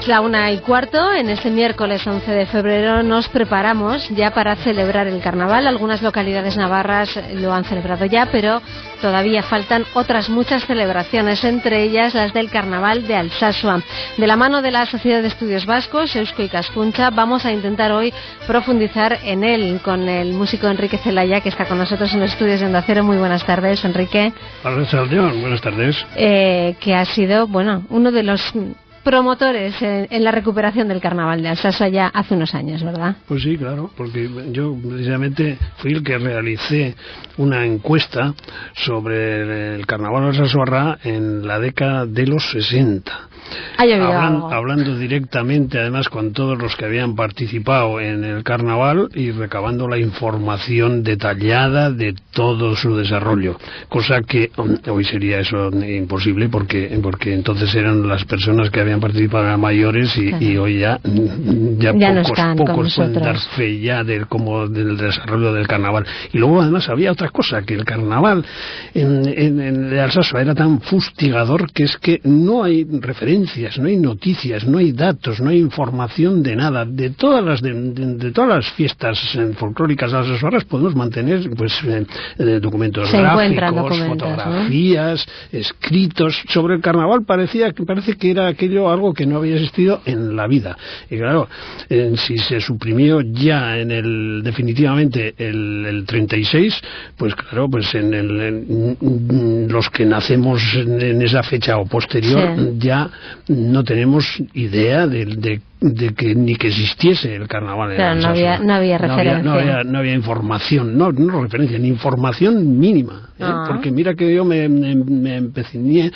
Es la 1:15, en este miércoles 11 de febrero nos preparamos ya para celebrar el carnaval. Algunas localidades navarras lo han celebrado ya, pero todavía faltan otras muchas celebraciones, entre ellas las del carnaval de Alsasua. De la mano de la Sociedad de Estudios Vascos, Eusko Ikaskuntza, vamos a intentar hoy profundizar en él con el músico Enrique Zelaya, que está con nosotros en los estudios de Onda Cero. Muy buenas tardes, Enrique. Hola, Saldeón. Buenas tardes. Que ha sido, uno de los promotores en la recuperación del carnaval de Alsasua ya hace unos años, ¿verdad? Pues sí, claro, porque yo precisamente fui el que realicé una encuesta sobre el carnaval alsasuarra en la década de los 60. Hablando directamente además con todos los que habían participado en el carnaval y recabando la información detallada de todo su desarrollo, cosa que hoy sería eso imposible porque entonces eran las personas que habían participado eran mayores y hoy ya pocos pueden dar fe ya del desarrollo del carnaval. Y luego además había otra cosa, que el carnaval en Alsasua era tan fustigador que es que no hay referencias, no hay noticias, no hay datos, no hay información de nada. De todas las fiestas folclóricas alsasuarras podemos mantener documentos gráficos, fotografías, ¿no? Escritos. Sobre el carnaval parece que era aquello algo que no había existido en la vida. Y claro, si se suprimió ya definitivamente el 36, pues claro, los que nacemos en esa fecha o posterior, sí, ya no tenemos idea de que ni que existiese el carnaval. Claro, no había referencia. No había información, no referencia, ni información mínima. Porque mira que yo me empeciné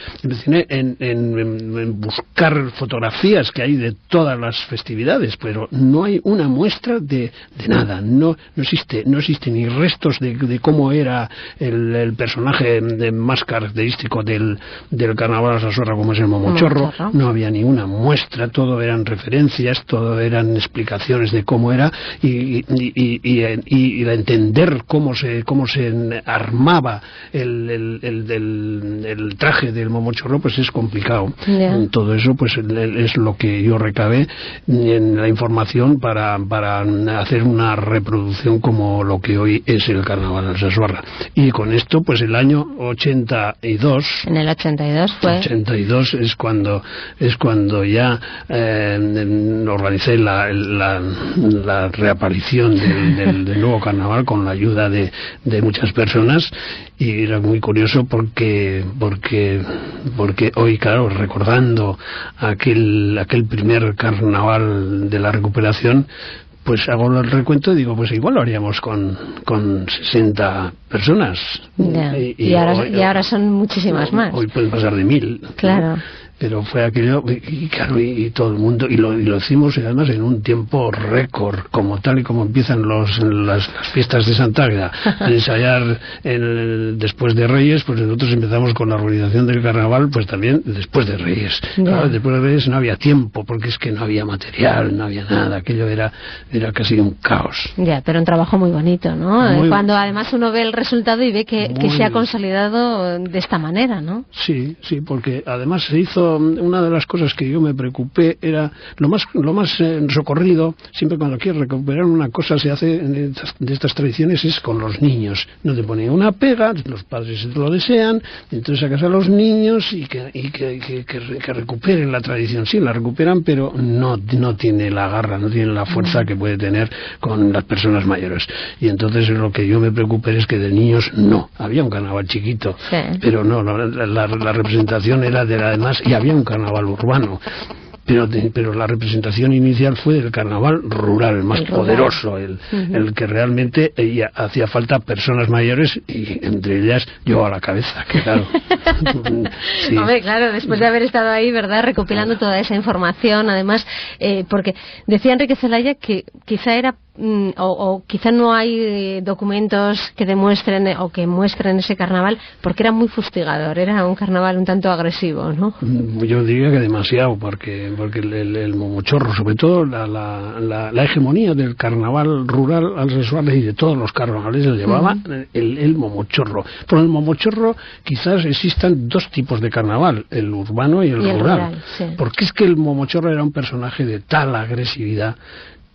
en buscar fotografías que hay de todas las festividades, pero no hay una muestra de nada. No existe ni restos de cómo era el personaje más característico del carnaval alsasuarra, como es el momochorro. No había ni una muestra, todo eran referencias, todo eran explicaciones de cómo era y de entender cómo se armaba el traje del momochorro, pues es complicado. Yeah. Todo eso pues es lo que yo recabé en la información para hacer una reproducción como lo que hoy es el carnaval alsasuarra. Y con esto pues el año 82, en el 82 fue 82 es cuando ya organicé la reaparición del nuevo carnaval con la ayuda de muchas personas. Y era muy curioso porque hoy, claro, recordando aquel primer carnaval de la recuperación, pues hago el recuento y digo, pues igual lo haríamos con 60 personas. Yeah. Y ahora son muchísimas más. Hoy pueden pasar de 1000. Claro. Pero fue aquello, y todo el mundo, y lo hicimos además en un tiempo récord, como tal y como empiezan las fiestas de Santa Águeda a ensayar después de Reyes, pues nosotros empezamos con la organización del carnaval, pues también después de Reyes. Claro, después de Reyes no había tiempo, porque es que no había material, no había nada, aquello era casi un caos. Ya, pero un trabajo muy bonito, ¿no? Cuando además uno ve el resultado y ve que se ha consolidado de esta manera, ¿no? Sí, porque además se hizo. Una de las cosas que yo me preocupé era lo más socorrido. Siempre cuando quieres recuperar una cosa se hace de estas tradiciones es con los niños. No te ponen una pega, los padres lo desean, entonces sacas a los niños y que recuperen la tradición. Sí, la recuperan, pero no tiene la garra, no tiene la fuerza que puede tener con las personas mayores. Y entonces lo que yo me preocupé es que de niños no. Había un carnaval chiquito, sí, pero no, la representación era además, y había un carnaval urbano, pero la representación inicial fue del carnaval rural, el más poderoso, el que realmente hacía falta personas mayores y entre ellas yo a la cabeza, que claro. Sí. Hombre, claro, después de haber estado ahí, ¿verdad?, recopilando toda esa información, además, porque decía Enrique Zelaya que quizá era o quizá no hay documentos que demuestren o que muestren ese carnaval, porque era muy fustigador, era un carnaval un tanto agresivo, ¿no? Yo diría que demasiado, porque el momochorro, sobre todo la hegemonía del carnaval rural alsaciano y de todos los carnavales se llevaba el momochorro. Por el momochorro quizás existan dos tipos de carnaval, el urbano y el rural. Sí. Porque es que el momochorro era un personaje de tal agresividad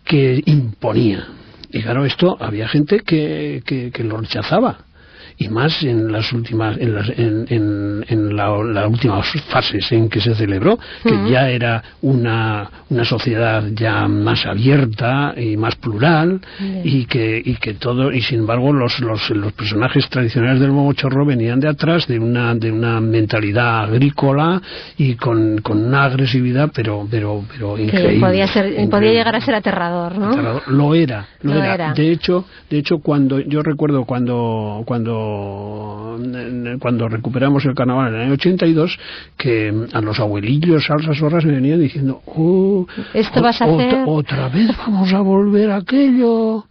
que imponía. Y claro, esto había gente que lo rechazaba. Y más en las últimas las últimas fases en que se celebró, que ya era una sociedad ya más abierta y más plural, y que todo, y sin embargo los personajes tradicionales del momochorro venían de atrás de una mentalidad agrícola y con una agresividad pero increíble. Podía llegar a ser aterrador, ¿no? Aterrador. Lo era. De hecho cuando yo recuerdo cuando recuperamos el carnaval en el año 82, que a los abuelillos alsasorras me venían diciendo, esto vas a hacer otra vez vamos a volver a aquello,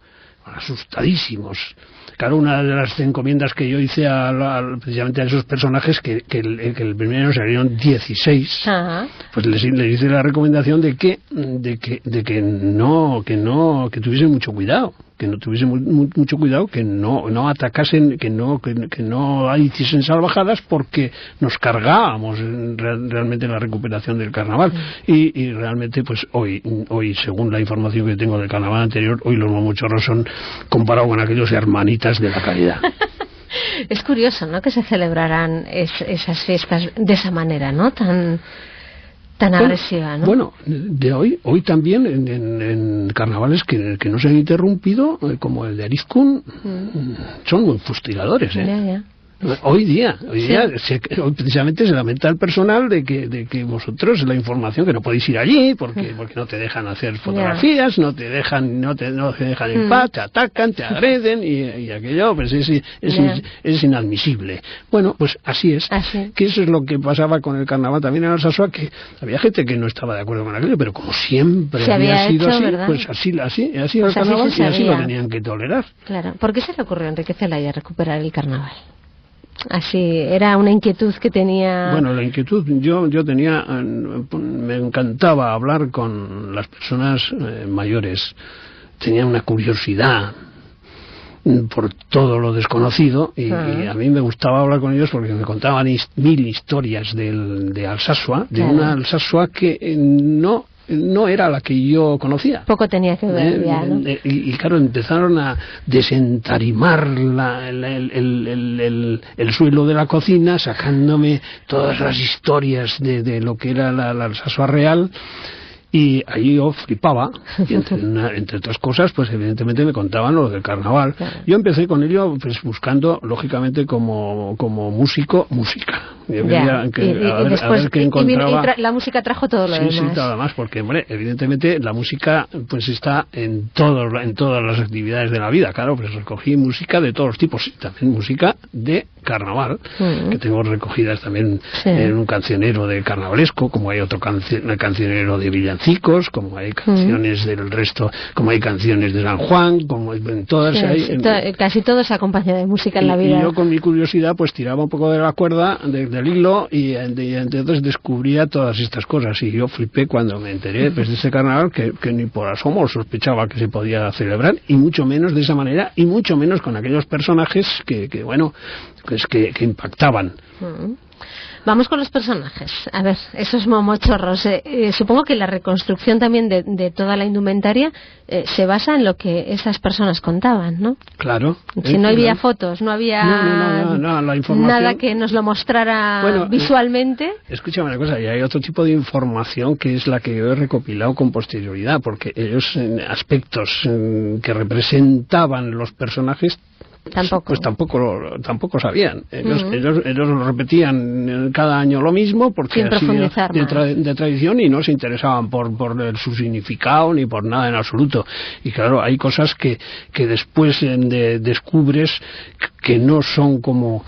asustadísimos. Claro, una de las encomiendas que yo hice precisamente a esos personajes, que el primer año salieron 16, pues les hice la recomendación de que tuviesen mucho cuidado, que no tuviesen mucho cuidado, que no atacasen, que no hiciesen salvajadas, porque nos cargábamos realmente la recuperación del carnaval. Y realmente, pues hoy, según la información que tengo del carnaval anterior, hoy los momochorros son, comparado con aquellos, hermanitas de la caridad. Es curioso, ¿no?, que se celebraran esas fiestas de esa manera, ¿no?, tan agresiva, ¿no? Bueno, de hoy también en carnavales que no se han interrumpido, como el de Arizkun, son muy fustigadores, ¿eh? Ya. Hoy día hoy precisamente se lamenta el personal de que vosotros, la información, que no podéis ir allí porque no te dejan hacer fotografías, no te dejan en paz, te atacan, te agreden, y aquello pues es inadmisible. Bueno, pues así es. Que eso es lo que pasaba con el carnaval también en Alsasua, que había gente que no estaba de acuerdo con aquello, pero como siempre había sido así, ¿verdad? Pues así el carnaval, y así lo tenían que tolerar. Claro. ¿Por qué se le ocurrió a Enrique Celaya recuperar el carnaval? Así, era una inquietud que tenía. Bueno, la inquietud, yo tenía, me encantaba hablar con las personas mayores, tenía una curiosidad por todo lo desconocido, y a mí me gustaba hablar con ellos porque me contaban mil historias de Alsasua, de una Alsasua que no era la que yo conocía. Poco tenía que ver ya, ¿no? Y claro, empezaron a desentarimar el suelo de la cocina, sacándome todas las historias de lo que era la Alsasua real. Y ahí yo flipaba, y entre otras cosas, pues evidentemente me contaban lo del carnaval. Claro. Yo empecé con ello pues buscando, lógicamente, como música. Yo quería a ver qué encontraba. Y la música trajo todo lo demás. Sí, nada más, porque, hombre, evidentemente la música pues está en todas las actividades de la vida. Claro, pues recogí música de todos los tipos, y también música de carnaval, que tengo recogidas también en un cancionero de carnavalesco, como hay otro cancionero de villancicos, como hay canciones del resto, como hay canciones de San Juan, como en todas casi todo se acompaña de música en la vida. Y yo, con mi curiosidad, pues tiraba un poco de la cuerda, del hilo, y entonces descubría todas estas cosas, y yo flipé cuando me enteré pues, de ese carnaval que ni por asomo sospechaba que se podía celebrar, y mucho menos de esa manera, y mucho menos con aquellos personajes que impactaban. Vamos con los personajes. A ver, esos momochorros. Supongo que la reconstrucción también de toda la indumentaria se basa en lo que esas personas contaban, ¿no? Claro. Si no había fotos, no había la información, nada que nos lo mostrara visualmente. Escúchame una cosa, y hay otro tipo de información que es la que yo he recopilado con posterioridad, porque ellos, aspectos que representaban los personajes, pues tampoco sabían. Ellos lo repetían cada año lo mismo, porque así de tradición, y no se interesaban por su significado ni por nada en absoluto. Y claro, hay cosas que después descubres que no son como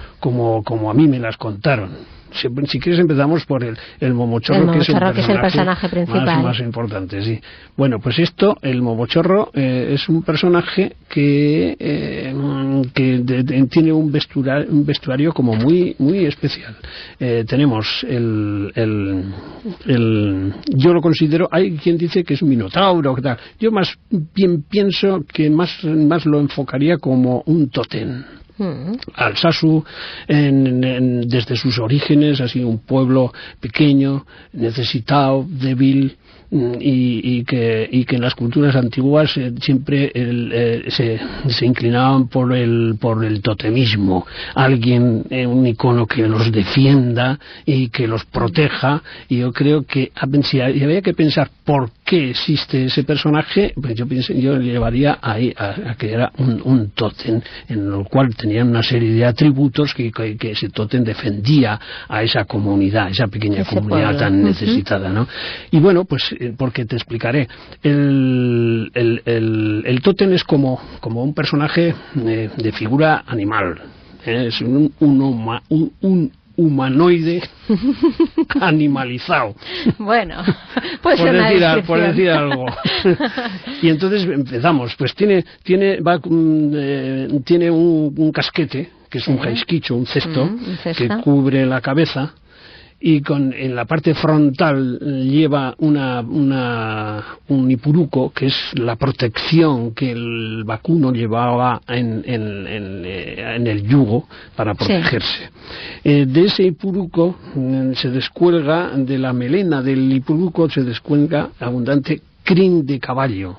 a mí me las contaron. si quieres empezamos por el momochorro, que es el personaje principal. Más importante, sí. Bueno, pues el momochorro es un personaje que tiene un vestuario como muy muy especial. Tenemos yo lo considero, hay quien dice que es un minotauro, tal. Yo más bien pienso que más lo enfocaría como un tótem. Alsasu, desde sus orígenes, ha sido un pueblo pequeño, necesitado, débil, y que en las culturas antiguas siempre se inclinaban por el totemismo, alguien, un icono que los defienda y que los proteja. Y yo creo que si había que pensar por qué existe ese personaje, pues yo llevaría ahí a que era un tótem en el cual tenían una serie de atributos que ese tótem defendía a esa comunidad, esa pequeña comunidad pueblo tan necesitada, ¿no? Y bueno, pues porque te explicaré, el tótem es como un personaje de figura animal, es un humanoide animalizado. Bueno, pues por decir algo. Y entonces empezamos, pues tiene un casquete, que es un jaisquicho, un cesto, que cubre la cabeza, y en la parte frontal lleva un ipuruco, que es la protección que el vacuno llevaba en el yugo para protegerse. De ese ipuruco se descuelga, de la melena del ipuruco se descuelga abundante crin de caballo.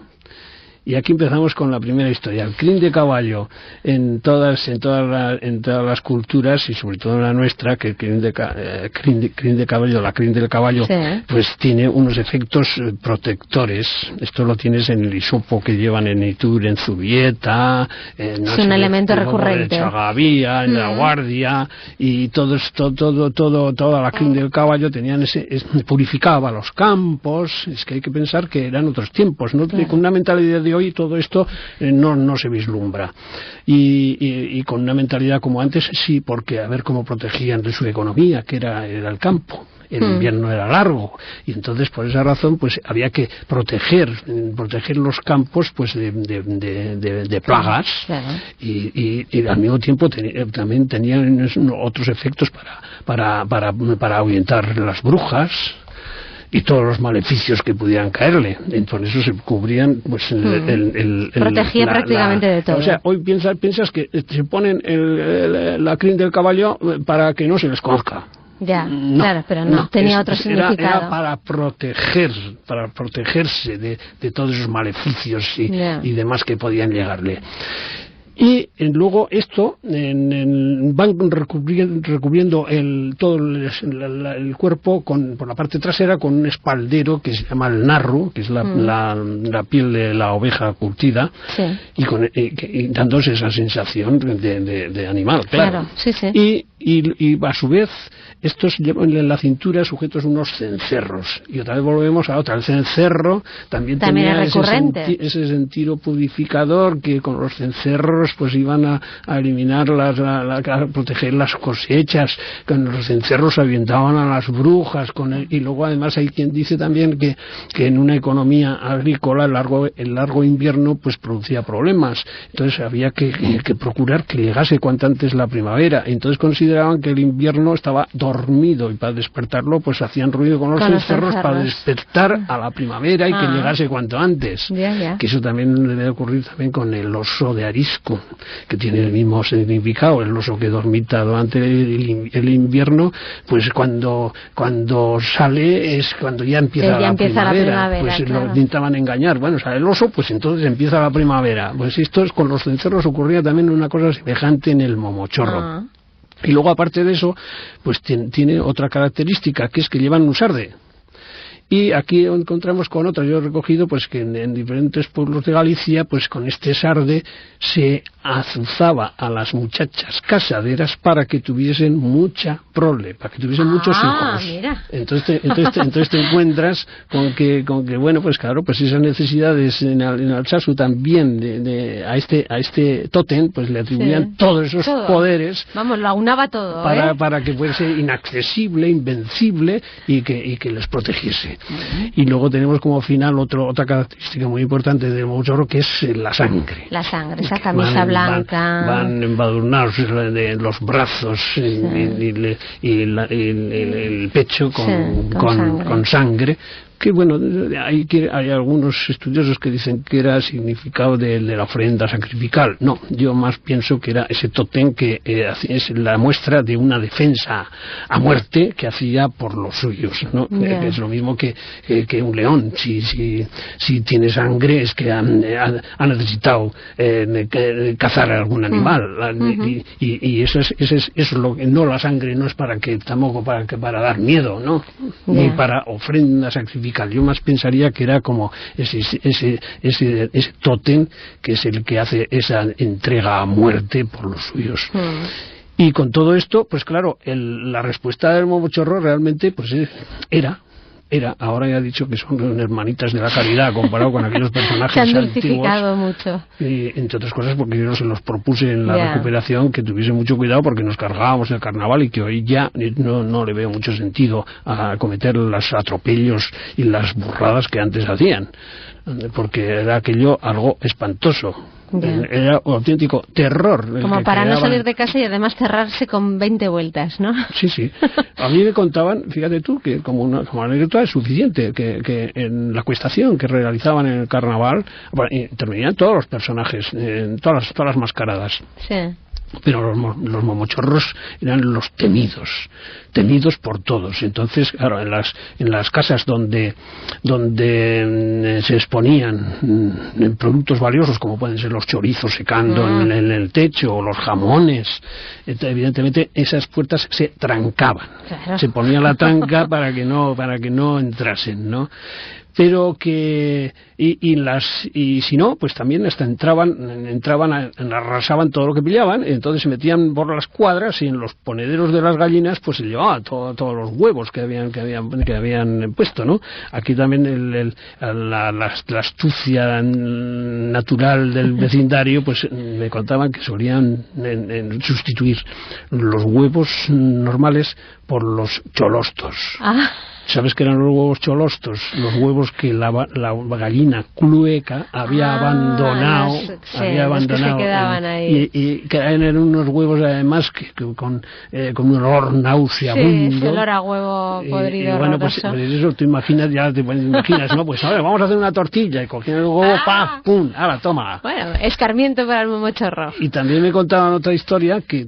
Y aquí empezamos con la primera historia. El crin de caballo en todas las culturas, y sobre todo en la nuestra, que el crin de caballo, la crin del caballo, pues tiene unos efectos protectores. Esto lo tienes en el hisopo que llevan en Itur, en Zubieta, es un elemento recurrente. En Chagavía, en La Guardia, y toda la crin del caballo purificaba los campos. Es que hay que pensar que eran otros tiempos, ¿no? Con una mentalidad de hoy todo esto no se vislumbra, y con una mentalidad como antes sí, porque a ver cómo protegían de su economía, que era el campo. El invierno era largo, y entonces por esa razón pues había que proteger los campos pues de plagas, y al mismo tiempo también tenían otros efectos para ahuyentar las brujas y todos los maleficios que pudieran caerle. Por eso se cubrían, pues protegía prácticamente de todo. O sea, hoy piensas que se ponen la crin del caballo para que no se les conozca. Ya, claro, pero no tenía otro significado. Era para protegerse de todos esos maleficios y demás que podían llegarle. Y luego esto van recubriendo todo el cuerpo por la parte trasera con un espaldero que se llama el narru, que es la piel de la oveja curtida, y dándose esa sensación de animal, claro. Sí. Y a su vez estos llevan en la cintura sujetos unos cencerros, y otra vez volvemos a otra. El cencerro también tenía ese sentido purificador, que con los cencerros pues iban a eliminar a proteger las cosechas. Con los cencerros avientaban a las brujas, y luego además hay quien dice también que en una economía agrícola el largo invierno pues producía problemas, entonces había que procurar que llegase cuanto antes la primavera. Entonces consideraban que el invierno estaba dormido, y para despertarlo pues hacían ruido con los cencerros para despertar a la primavera y que llegase cuanto antes. Que eso también debe ocurrir también con el oso de Arisco, que tiene el mismo significado. El oso que dormita durante el invierno, pues cuando sale es cuando ya empieza la primavera. Pues lo intentaban engañar. Bueno, sale el oso, pues entonces empieza la primavera. Pues esto con los cencerros ocurría también una cosa semejante en el momochorro. Y luego, aparte de eso, pues tiene otra característica, que es que llevan un sarde. Y aquí encontramos con otra, yo he recogido pues que en diferentes pueblos de Galicia, pues con este sarde se azuzaba a las muchachas casaderas para que tuviesen mucha prole, para que tuviesen muchos hijos. Mira. Entonces te encuentras con que bueno, pues claro, pues esas necesidades en Alsasu también a este tótem, pues le atribuían todos esos poderes. Vamos, lo aunaba todo, para que fuese inaccesible, invencible y que les protegiese. Y luego tenemos como final otra característica muy importante del mochorro, que es la sangre. La sangre, esa camisa blanca. Van embadurnados de los brazos y el pecho con sangre. Que bueno, hay algunos estudiosos que dicen que era significado de la ofrenda sacrificial. No, yo más pienso que era ese tótem que es la muestra de una defensa a muerte que hacía por los suyos, ¿no? Es lo mismo que un león. Si tiene sangre es que ha necesitado cazar a algún animal. Y eso es lo que no, la sangre no es tampoco para dar miedo, ¿no? Ni para ofrenda sacrificial. Yo más pensaría que era como ese tótem que es el que hace esa entrega a muerte por los suyos. Y con todo esto, pues claro, la respuesta del momochorro realmente pues era, ahora ya he dicho que son hermanitas de la caridad comparado con aquellos personajes antiguos. Se han antiguos, dulcificado mucho. Y, entre otras cosas porque yo se los propuse en la recuperación que tuviese mucho cuidado porque nos cargábamos el carnaval y que hoy ya no le veo mucho sentido a cometer los atropellos y las burradas que antes hacían, porque era aquello algo espantoso. Era un auténtico terror. Como para no salir de casa y además cerrarse con 20 vueltas, ¿no? Sí. A mí me contaban, fíjate tú, que como anécdota es suficiente, que en la cuestación que realizaban en el carnaval, intervenían todos los personajes, todas las mascaradas. Sí. Pero los momochorros eran los temidos por todos. Entonces, claro, en las casas donde se exponían productos valiosos, como pueden ser los chorizos secando en el techo, o los jamones, evidentemente esas puertas se trancaban. Claro. Se ponía la tranca para que no entrasen, ¿no? Pero que y si no, pues también hasta arrasaban todo lo que pillaban, entonces se metían por las cuadras y en los ponederos de las gallinas pues se llevaban todos los huevos que habían puesto, ¿no? Aquí también la astucia natural del vecindario, pues me contaban que solían sustituir los huevos normales por los cholostos. ¿Sabes qué eran los huevos cholostos? Los huevos que la gallina clueca había abandonado. Los que se quedaban ahí. Y que eran unos huevos además con un olor nauseabundo. Sí, olor a huevo podrido. Y bueno, pues eso te imaginas, ¿no? Pues ahora vamos a hacer una tortilla y cogían el huevo, ¡pum! ¡Ahora, toma! Bueno, escarmiento para el momochorro. Y también me contaban otra historia que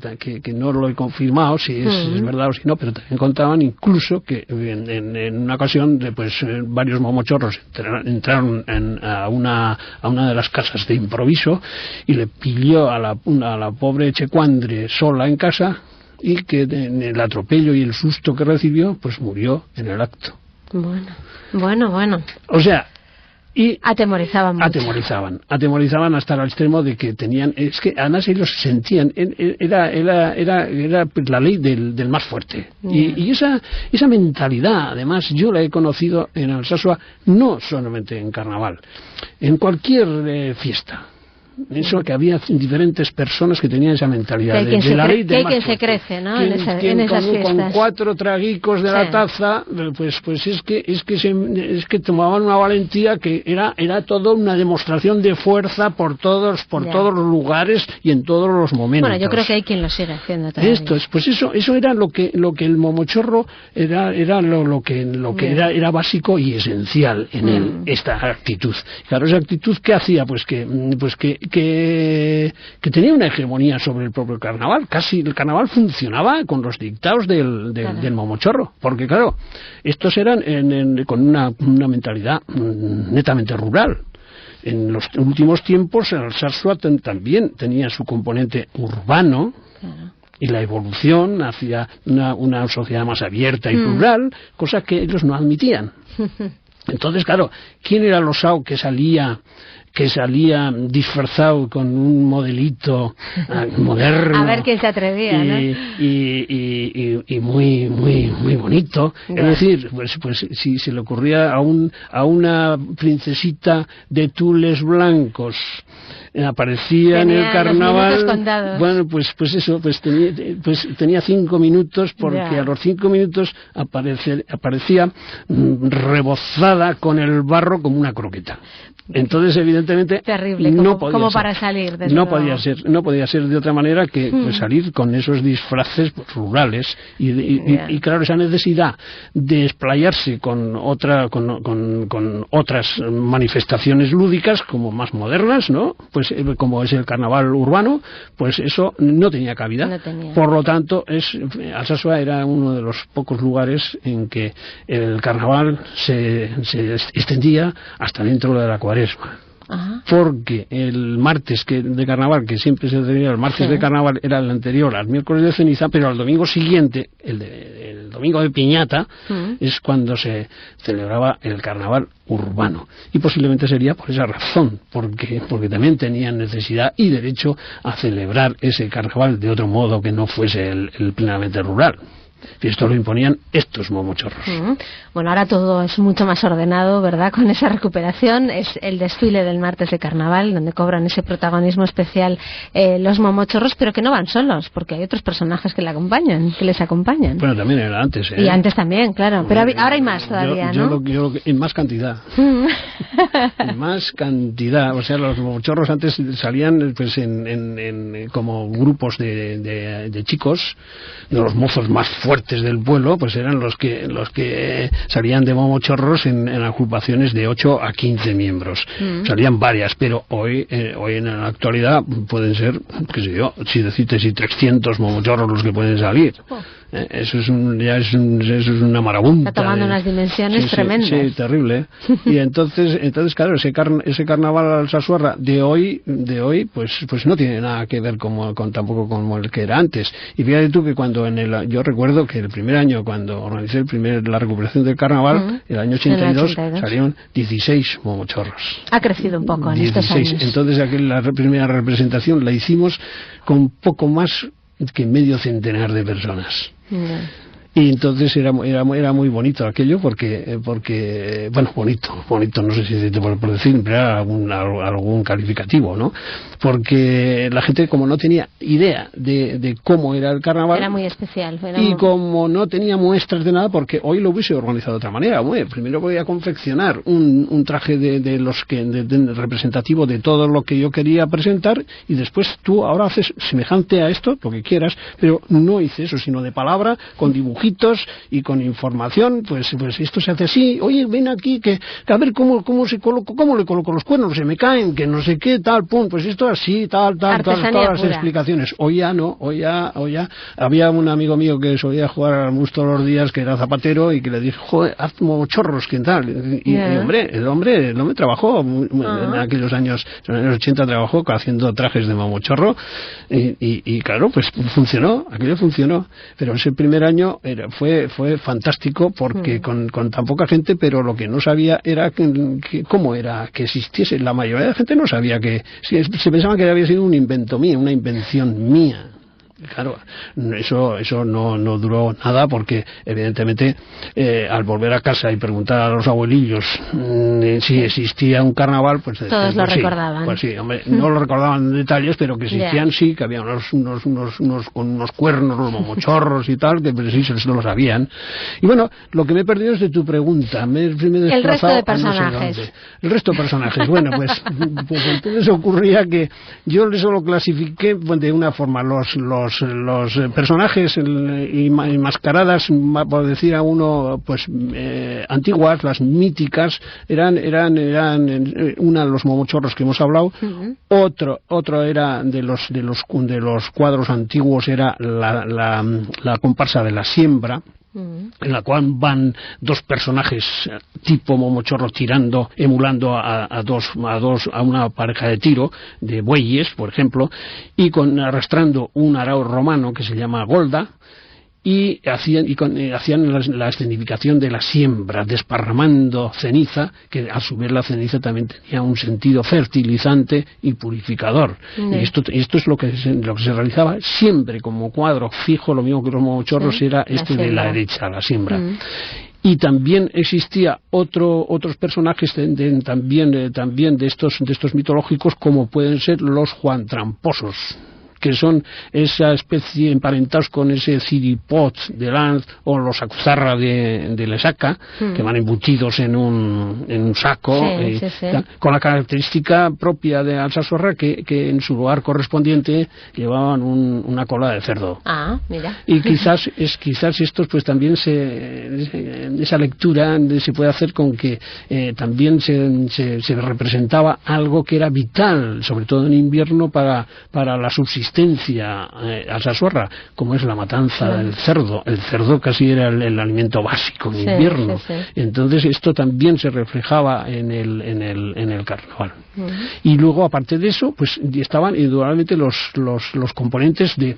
no lo he confirmado, si es verdad o si no, pero también contaban incluso que en una ocasión pues varios momochorros entraron a una de las casas de improviso y le pilló a la pobre checuandre sola en casa y que en el atropello y el susto que recibió pues murió en el acto. Bueno. O sea, y atemorizaban mucho. Hasta el extremo de que tenían, es que además ellos sentían, era la ley del más fuerte. Y esa mentalidad, además, yo la he conocido en Alsasua, no solamente en carnaval, en cualquier fiesta. Eso, que había diferentes personas que tenían esa mentalidad de la ley del más fuerte. Se crece, ¿no? En esas fiestas. Con 4 traguicos de la taza, pues es que tomaban una valentía que era toda una demostración de fuerza por todos los lugares y en todos los momentos. Bueno, yo creo que hay quien lo sigue haciendo todavía. Eso era lo que el momochorro era lo que era básico y esencial en él, esta actitud. Claro, esa actitud que hacía pues que tenía una hegemonía sobre el propio carnaval. Casi el carnaval funcionaba con los dictados del momochorro, porque claro, estos eran con una mentalidad netamente rural. En los últimos tiempos el Alsasua también tenía su componente urbano, y la evolución hacia una sociedad más abierta y plural, cosa que ellos no admitían. Entonces, claro, ¿quién era el osao que salía disfrazado con un modelito moderno? A ver quién se atrevía, ¿no? Y muy bonito. Yeah. Es decir, pues si se le ocurría a una princesita de tules blancos, aparecía en el carnaval, bueno, pues tenía 5 minutos, porque a los 5 minutos aparecía rebozada con el barro como una croqueta. Entonces, evidentemente, terrible, como para salir. No podía ser de otra manera que salir con esos disfraces rurales y claro, esa necesidad de explayarse con otras manifestaciones lúdicas como más modernas, ¿no? Pues como es el carnaval urbano, pues eso no tenía cabida. No tenía. Por lo tanto, Alsasua era uno de los pocos lugares en que el carnaval se extendía hasta dentro de la Cuaresma. Ajá. Porque el martes de carnaval, que siempre se celebra el martes de carnaval, era el anterior al miércoles de ceniza, pero al domingo siguiente, el domingo de piñata, es cuando se celebraba el carnaval urbano. Y posiblemente sería por esa razón, porque también tenían necesidad y derecho a celebrar ese carnaval de otro modo que no fuese el plenamente rural. Y esto lo imponían estos momochorros. Bueno, ahora todo es mucho más ordenado, ¿verdad? Con esa recuperación es el desfile del martes de carnaval, donde cobran ese protagonismo especial los momochorros, pero que no van solos, porque hay otros personajes que les acompañan. Bueno, también era antes, Y antes también, claro. Pero ahora hay más todavía, ¿no? En más cantidad. En más cantidad. O sea, los momochorros antes salían pues en como grupos de chicos, de los mozos más fuertes del pueblo, pues eran los que salían de momochorros en agrupaciones de 8 a 15 miembros. Salían varias, pero hoy en la actualidad pueden ser, qué sé yo, si 300 momochorros los que pueden salir. Eso es una marabunta. Está tomando unas dimensiones tremendas. Sí, terrible. Y entonces claro, ese carnaval alsasuarra de hoy pues no tiene nada que ver tampoco con el que era antes. Y fíjate tú que cuando yo recuerdo que el primer año, cuando organicé la recuperación del carnaval, el año 82, salieron 16 momochorros. Ha crecido un poco en 16. Estos años. Entonces la primera representación la hicimos con poco más que medio centenar de personas. Y entonces era muy bonito aquello porque bueno, bonito, no sé si por decir, pero era algún calificativo, ¿no? Porque la gente, como no tenía idea de cómo era el carnaval, era muy especial. Como no tenía muestras de nada, porque hoy lo hubiese organizado de otra manera. Bueno, primero voy a confeccionar un traje de representativo de todo lo que yo quería presentar, y después tú ahora haces semejante a esto, lo que quieras, pero no hice eso, sino de palabra, con dibujitos y con información, pues esto se hace así. Oye, ven aquí, que a ver cómo le coloco los cuernos, se me caen, que no sé qué, tal, pum, pues esto así, tal, todas las explicaciones. Hoy ya no, hoy ya había un amigo mío que solía jugar al mus todos los días, que era zapatero, y que le dije, joder, haz mochorros, ¿qué tal? Y el hombre trabajó en aquellos años, en los años 80, trabajó haciendo trajes de mamochorro, y claro, pues aquello funcionó, pero ese primer año fue fantástico, porque con tan poca gente, pero lo que no sabía era cómo era que existiese. La mayoría de la gente no sabía se pensaba que había sido un invento mío, una invención mía. Claro, eso no duró nada, porque evidentemente al volver a casa y preguntar a los abuelillos si existía un carnaval, pues todos lo recordaban. Pues sí, hombre, no lo recordaban en detalles, pero que existían, sí, que había unos cuernos, los momochorros y tal, que pues, sí, eso lo sabían. Y bueno, lo que me he perdido es de tu pregunta. El resto de personajes. El resto de personajes. Bueno, pues entonces ocurría que yo solo clasifiqué de una forma los personajes y enmascaradas, por decir a uno, pues antiguas, las míticas, eran una de los momochorros que hemos hablado. Otro era de los cuadros antiguos, era la comparsa de la siembra. en la cual van dos personajes tipo momochorro tirando, emulando a una pareja de tiro de bueyes, por ejemplo, y arrastrando un arao romano que se llama golda, y hacían la escenificación de la siembra, desparramando ceniza, que a su vez la ceniza también tenía un sentido fertilizante y purificador. Y esto es lo que se realizaba siempre como cuadro fijo, lo mismo que los mochorros, era de la derecha, la siembra. Y también existía otros personajes también de estos mitológicos, como pueden ser los Juan Tramposos, que son esa especie emparentados con ese ciripot de Lanz o los acuzarra de Lesaca, que van embutidos en un saco, con la característica propia de Alsasorra, que en su lugar correspondiente llevaban una cola de cerdo. Ah, mira. Y quizás estos pues también esa lectura se puede hacer con que también se representaba algo que era vital, sobre todo en invierno, para la subsistencia alsasorra, como es la matanza del cerdo. El cerdo casi era el alimento básico en invierno. Entonces esto también se reflejaba en el carnaval. Y luego, aparte de eso, pues estaban indudablemente los componentes de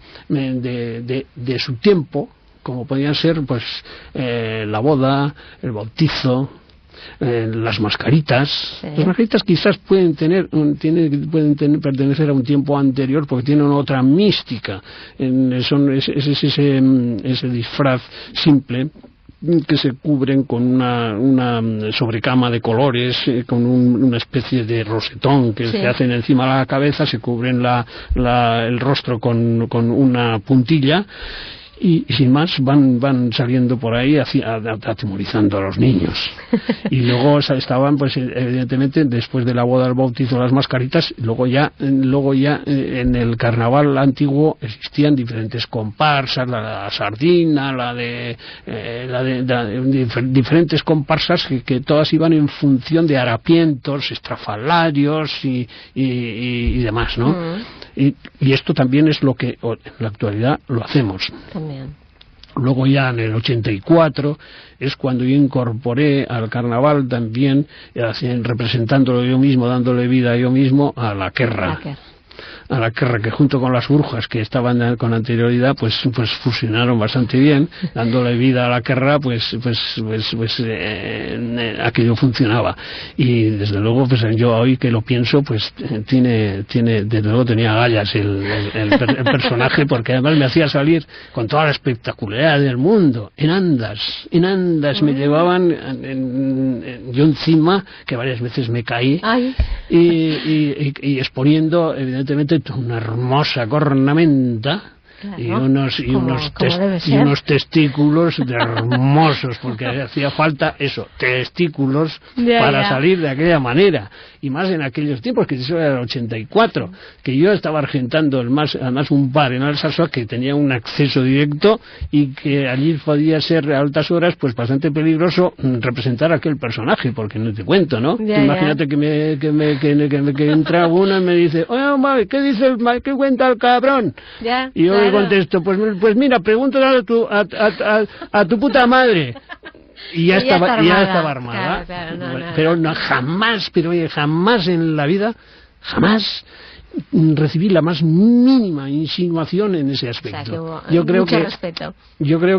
su tiempo, como podían ser pues la boda, el bautizo, las mascaritas. Las mascaritas quizás pueden pertenecer a un tiempo anterior, porque tienen otra mística. Es ese disfraz simple que se cubren con una sobrecama de colores, con una especie de rosetón que se hacen encima de la cabeza, se cubren el rostro con una puntilla. Y sin más van saliendo por ahí atemorizando a los niños. Y luego estaban, pues evidentemente, después de la boda, el bautizo, las mascaritas. Luego ya en el carnaval antiguo existían diferentes comparsas, la sardina, diferentes comparsas que todas iban en función de harapientos, estrafalarios y demás, ¿no? Y esto también es lo que en la actualidad lo hacemos. También. Luego ya en el 84 es cuando yo incorporé al carnaval también, representándolo yo mismo, dándole vida yo mismo, a la querra. A la querra, que junto con las brujas que estaban con anterioridad pues fusionaron bastante bien, dándole vida a la querra, aquello funcionaba. Y desde luego, pues yo hoy que lo pienso, pues desde luego tenía agallas el personaje, porque además me hacía salir con toda la espectacularidad del mundo, en andas me llevaban yo encima, que varias veces me caí, y exponiendo evidentemente una hermosa cornamenta. Claro, y unos testículos hermosos, porque hacía falta testículos para salir de aquella manera, y más en aquellos tiempos, que eso era el 84, que yo estaba argentando además un bar en Alsacia que tenía un acceso directo, y que allí podía ser a altas horas pues bastante peligroso representar a aquel personaje, porque no te cuento, ¿no? Imagínate que entra uno y me dice: oye, ¿qué dice qué cuenta el cabrón? Y yo contesto: pues mira, pregúntale a tu puta madre. Y ya estaba armada. Claro, no, jamás en la vida, jamás recibí la más mínima insinuación en ese aspecto. Yo creo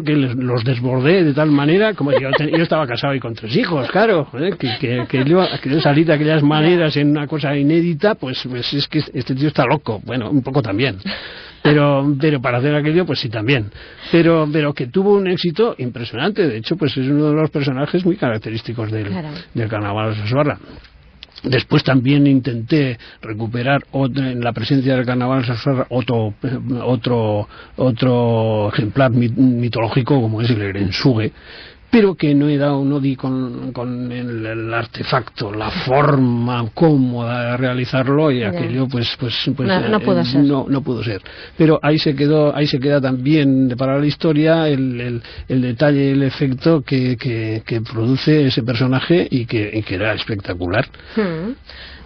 que los desbordé de tal manera, como yo estaba casado y con 3 hijos, claro, que yo salí de aquellas maneras en una cosa inédita, pues es que este tío está loco. Bueno, un poco también. Pero para hacer aquello, pues sí, también. Pero que tuvo un éxito impresionante. De hecho, pues es uno de los personajes muy característicos del carnaval de Alsasorra. Después también intenté recuperar en la presencia del carnaval de Alsasorra otro ejemplar mitológico, como es el Erensuge, pero que no di con el artefacto, la forma cómoda de realizarlo, y aquello pues no pudo ser. No pudo ser. Pero ahí se queda también para la historia el detalle, el efecto que produce ese personaje y que era espectacular.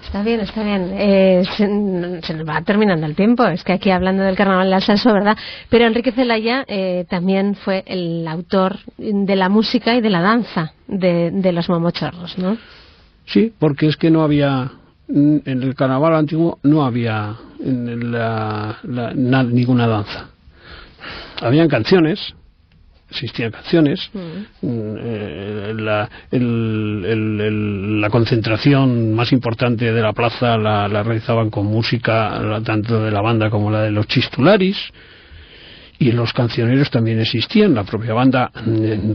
Está bien. Se nos va terminando el tiempo. Es que aquí hablando del Carnaval de Alsasua, ¿verdad? Pero Enrique Celaya también fue el autor de la música y de la danza de los momochorros, ¿no? Sí, porque es que no había, en el Carnaval antiguo no había ninguna danza. Habían canciones. Existían canciones, la concentración más importante de la plaza la realizaban con música, tanto de la banda como la de los chistularis, y los cancioneros también existían. La propia banda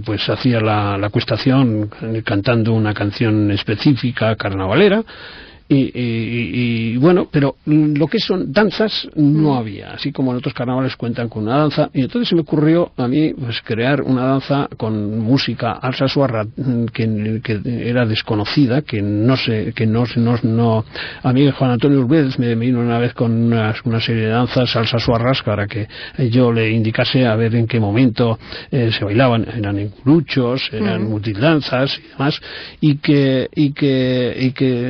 pues hacía la acuestación cantando una canción específica carnavalera. Y bueno, pero lo que son danzas no había, así como en otros carnavales cuentan con una danza, y entonces se me ocurrió a mí pues crear una danza con música alsasuarra que era desconocida, a mí Juan Antonio Urbez me vino una vez con una serie de danzas alsasuarras para que yo le indicase a ver en qué momento se bailaban. Eran encuruchos, eran multidanzas y demás, y que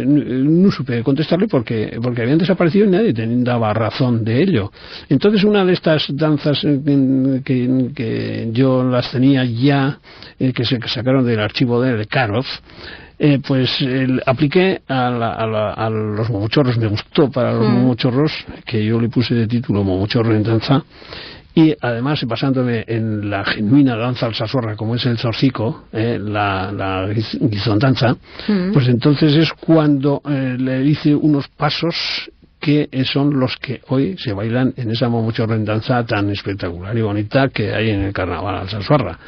no supe contestarle porque habían desaparecido y nadie daba razón de ello. Entonces una de estas danzas que yo las tenía ya, que se sacaron del archivo de Karov, pues apliqué a los momochorros. Me gustó para los momochorros, que yo le puse de título Momochorro en danza. Y además, basándome en la genuina danza alsasuarra, como es el zorcico, la guizondanza, pues entonces es cuando le hice unos pasos que son los que hoy se bailan en esa momochorro en danza tan espectacular y bonita que hay en el Carnaval alsasuarra.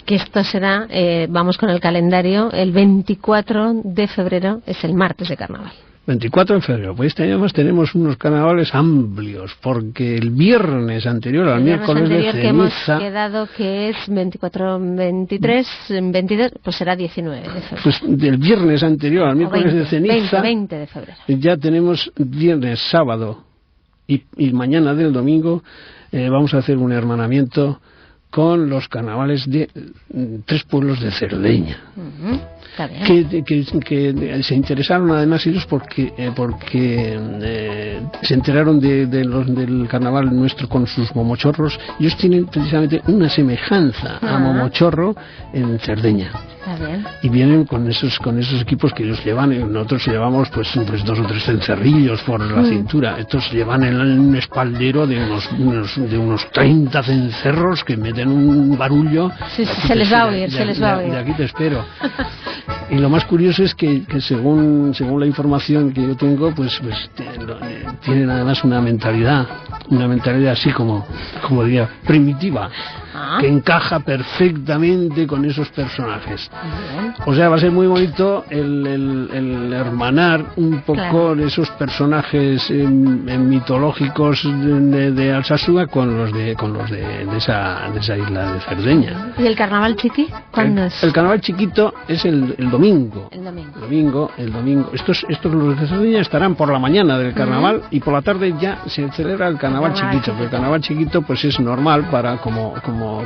Que esto será, vamos con el calendario, el 24 de febrero, es el martes de Carnaval. 24 de febrero, pues este año más tenemos unos carnavales amplios, porque el viernes anterior al miércoles de ceniza, que hemos quedado que es 24, 23, 22, pues será 19 de febrero. Pues del viernes anterior al miércoles de ceniza, 20 de febrero. Ya tenemos viernes, sábado y mañana del domingo. Vamos a hacer un hermanamiento con los carnavales de 3 pueblos de Cerdeña. Que se interesaron además ellos porque se enteraron del carnaval nuestro con sus momochorros. Ellos tienen precisamente una semejanza a momochorro en Cerdeña. Y vienen con esos equipos que ellos llevan, y nosotros llevamos pues 2 o 3 cencerrillos por la cintura. Estos llevan en un espaldero de unos 30 cencerros que meten un barullo. Se les va a oír. De aquí te espero. Y lo más curioso es que según la información que yo tengo, pues tienen además una mentalidad así como diría, primitiva, que encaja perfectamente con esos personajes. O sea, va a ser muy bonito el hermanar un poco esos personajes mitológicos de Alsasua con los de esa isla de Cerdeña. ¿Y el carnaval chiqui? ¿Cuándo es? El carnaval chiquito es el domingo. El domingo. Estos los de Cerdeña estarán por la mañana del carnaval y por la tarde ya se celebra el carnaval chiquito. Porque el carnaval chiquito pues es normal para como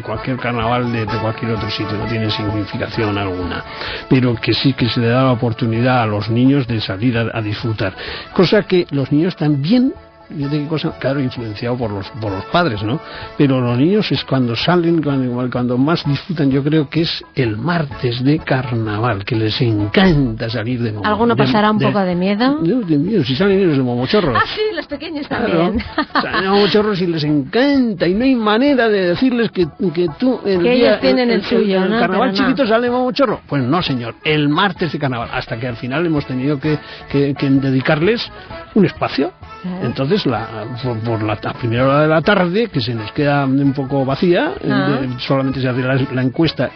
cualquier carnaval de cualquier otro sitio, no tiene significación alguna, pero que sí que se le da la oportunidad a los niños de salir a disfrutar, cosa que los niños también, fíjate qué cosa, claro, influenciado por los padres, ¿no? Pero los niños es cuando salen, cuando más disfrutan. Yo creo que es el martes de carnaval, que les encanta salir de momochorro. ¿Alguno pasará un poco de miedo? No, de miedo, si salen ellos de momochorros. Sí, los pequeños también. Salen de momochorros y les encanta, y no hay manera de decirles que tú ellos tienen el suyo, el ¿no? carnaval chiquito sale de momochorro. Pues no, señor, el martes de carnaval, hasta que al final hemos tenido que dedicarles un espacio. Entonces entonces por la primera hora de la tarde, que se nos queda un poco vacía, solamente se hace la encuesta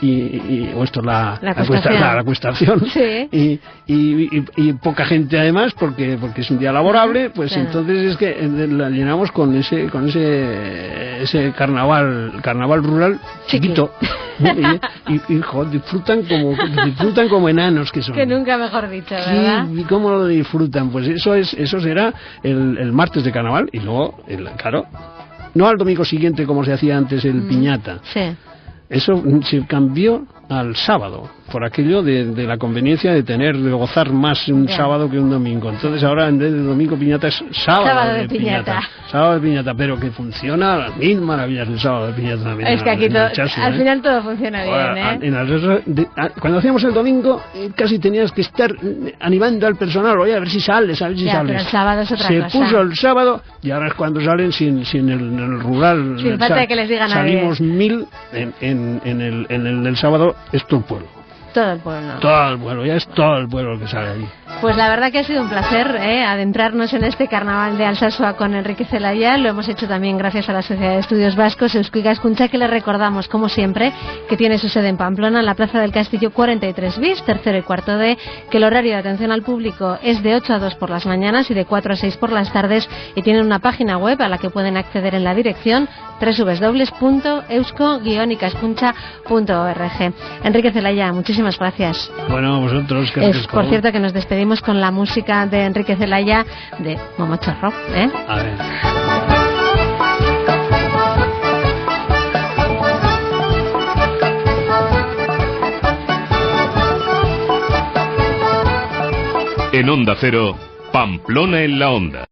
o esto la acuestación, sí. y poca gente además porque es un día laborable, pues sí. Entonces es que la llenamos con ese carnaval rural chiquito. Y disfrutan como enanos que son. Que nunca mejor dicho, ¿verdad? ¿Y cómo lo disfrutan? Pues eso será el martes de carnaval, y luego, claro, no al domingo siguiente como se hacía antes el piñata. Sí. Eso se cambió al sábado, por aquello de la conveniencia de gozar más un sábado que un domingo. Entonces ahora en vez de domingo piñata es sábado de piñata. Sábado de piñata, pero que funciona a las mil maravillas el sábado de piñata también. Es que aquí al final todo funciona bien, cuando hacíamos el domingo casi tenías que estar animando al personal, oye, a ver si sales. Pero el sábado es otra cosa. Se puso el sábado y ahora es cuando salen sin el rural. Sin falta de que les digan a ver. Salimos 1000 en el del sábado. Es todo el pueblo. Todo el pueblo. Todo el pueblo, ya es todo el pueblo el que sale allí. Pues la verdad que ha sido un placer adentrarnos en este carnaval de Alsasua con Enrique Zelaya. Lo hemos hecho también gracias a la Sociedad de Estudios Vascos Eusko Ikaskuntza, que le recordamos, como siempre, que tiene su sede en Pamplona, en la Plaza del Castillo 43 bis, tercero y cuarto D, que el horario de atención al público es de 8 a 2 por las mañanas y de 4 a 6 por las tardes, y tienen una página web a la que pueden acceder en la dirección www.eusko-ikaskuntza.org. Enrique Zelaya, muchísimas gracias. Bueno, vosotros. Por cierto, que nos despedimos con la música de Enrique Zelaya de Momochorro. A ver. En Onda Cero, Pamplona en la Onda.